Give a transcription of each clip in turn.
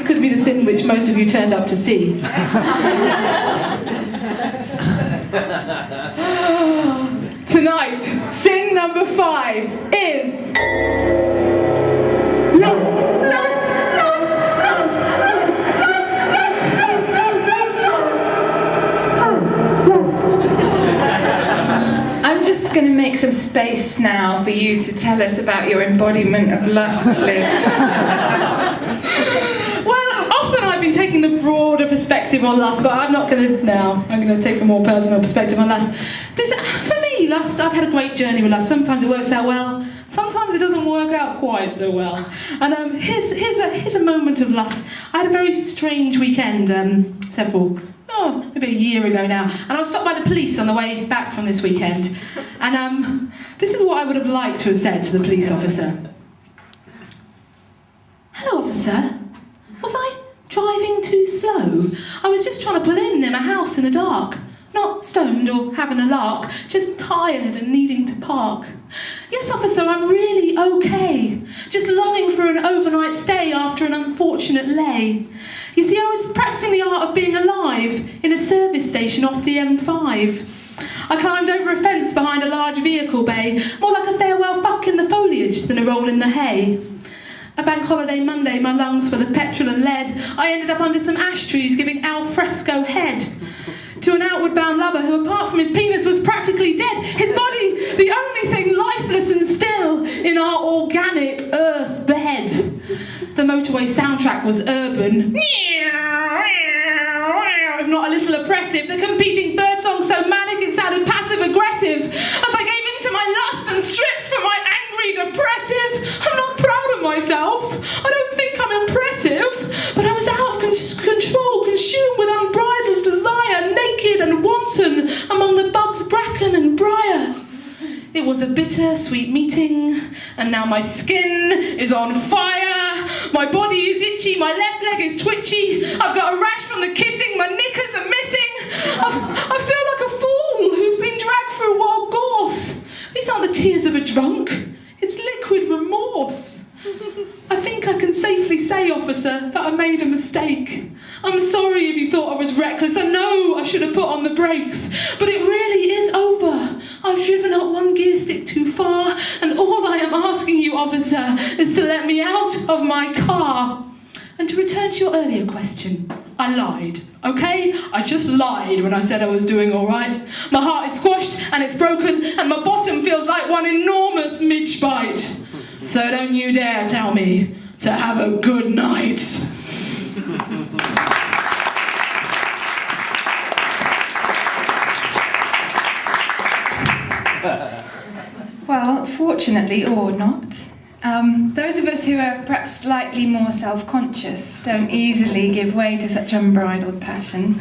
this could be the sin which most of you turned up to see. Tonight, sin number 5 is... I'm just going to make some space now for you to tell us about your embodiment of lust, Liv. Well, often I've been taking the broader perspective on lust, but I'm not going to now. I'm going to take a more personal perspective on lust. For me, lust, I've had a great journey with lust. Sometimes it works out well, sometimes it doesn't work out quite so well. And here's a moment of lust. I had a very strange weekend, maybe a year ago now, and I was stopped by the police on the way back from this weekend. And this is what I would have liked to have said to the police officer. Hello, officer. Was I driving too slow? I was just trying to pull in near my house in the dark. Not stoned or having a lark, just tired and needing to park. Yes, officer, I'm really okay. Just longing for an overnight stay after an unfortunate lay. You see, I was practicing the art of being alive in a service station off the M5. I climbed over a fence behind a large vehicle bay, more like a farewell fuck in the foliage than a roll in the hay. A bank holiday Monday, my lungs full of petrol and lead, I ended up under some ash trees giving al fresco head to an outward-bound lover who, apart from his penis, was practically dead. His body, the only thing lifeless and still in our organic earth bed. The motorway soundtrack was urban, if not a little oppressive. The competing bird song so manic it sounded passive-aggressive. As I gave in to my lust and stripped from my angry depressive. I'm not proud of myself. I don't think I'm impressive. But I was out of control, consumed with unbridled desire, naked and wanton among the bugs, bracken and briar. It was a bitter, sweet meeting, and now my skin is on fire. My body is itchy, my left leg is twitchy. I've got a rash from the kissing, my knickers are missing. I feel like a fool who's been dragged through wild gorse. These aren't the tears of a drunk, it's liquid remorse. I think I can safely say, officer, that I made a mistake. I'm sorry if you thought I was reckless. I know I should have put on the brakes. But it really is over. I've driven up one gear stick too far, and all I am asking you, officer, is to let me out of my car. And to return to your earlier question, I lied, okay? I just lied when I said I was doing all right. My heart is squashed and it's broken, and my bottom feels like one enormous midge bite. So don't you dare tell me to have a good night. Well, fortunately or not, those of us who are perhaps slightly more self-conscious don't easily give way to such unbridled passion.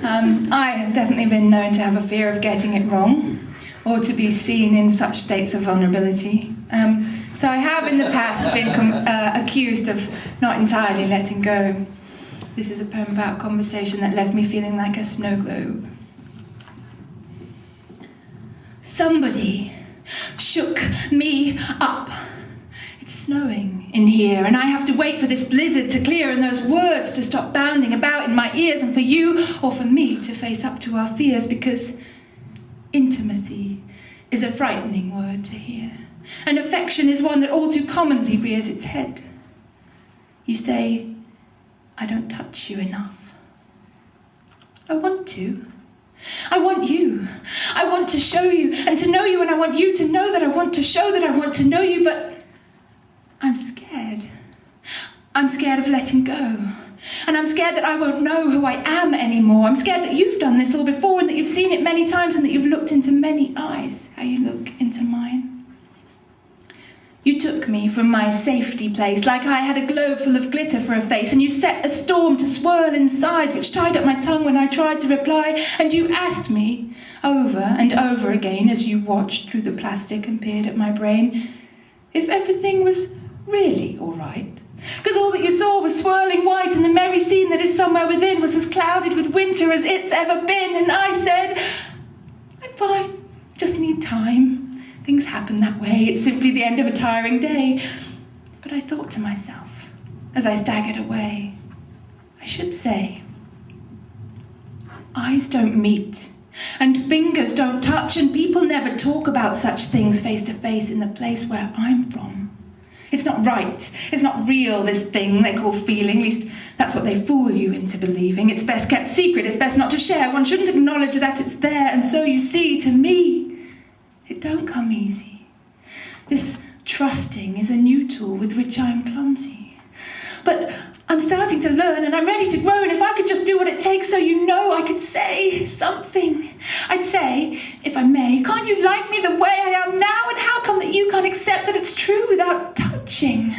I have definitely been known to have a fear of getting it wrong, or to be seen in such states of vulnerability. So I have in the past been accused of not entirely letting go. This is a poem about a conversation that left me feeling like a snow globe. Somebody shook me up. It's snowing in here, and I have to wait for this blizzard to clear and those words to stop bounding about in my ears, and for you or for me to face up to our fears, because intimacy is a frightening word to hear, and affection is one that all too commonly rears its head. You say, I don't touch you enough. I want to. I want you. I want to show you and to know you, and I want you to know that I want to show that I want to know you, but I'm scared. I'm scared of letting go. And I'm scared that I won't know who I am anymore. I'm scared that you've done this all before, and that you've seen it many times, and that you've looked into many eyes, how you look into mine. You took me from my safety place like I had a globe full of glitter for a face, and you set a storm to swirl inside, which tied up my tongue when I tried to reply, and you asked me over and over again as you watched through the plastic and peered at my brain if everything was really all right. Because all that you saw was swirling white, and the merry scene that is somewhere within was as clouded with winter as it's ever been. And I said, I'm fine, just need time. Things happen that way, it's simply the end of a tiring day. But I thought to myself, as I staggered away, I should say, eyes don't meet, and fingers don't touch, and people never talk about such things face to face in the place where I'm from. It's not right, it's not real, this thing they call feeling, at least that's what they fool you into believing. It's best kept secret, it's best not to share, one shouldn't acknowledge that it's there, and so you see, to me, it don't come easy. This trusting is a new tool with which I'm clumsy. But I'm starting to learn and I'm ready to grow, and if I could just do what it takes so you know, I could say something. I'd say, if I may, can't you like me the way I am now, and how come that you can't accept that it's true without touching?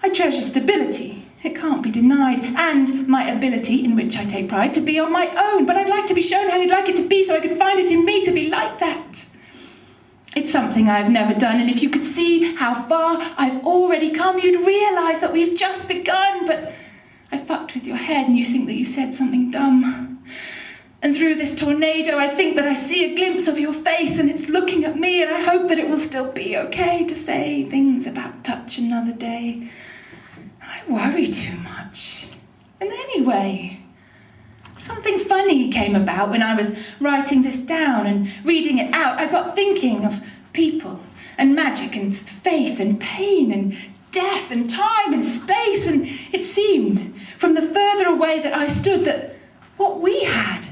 I treasure stability, it can't be denied, and my ability, in which I take pride, to be on my own, but I'd like to be shown how you'd like it to be so I could find it in me to be like that. It's something I've never done, and if you could see how far I've already come, you'd realise that we've just begun, but I fucked with your head and you think that you said something dumb. And through this tornado, I think that I see a glimpse of your face, and it's looking at me, and I hope that it will still be okay to say things about touch another day. I worry too much. And anyway, something funny came about when I was writing this down and reading it out. I got thinking of people and magic and faith and pain and death and time and space, and it seemed from the further away that I stood that what we had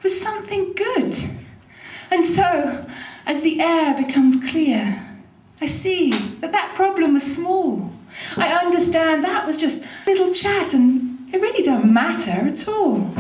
was something good. And so, as the air becomes clear, I see that that problem was small. I understand that was just little chat, and it really don't matter at all.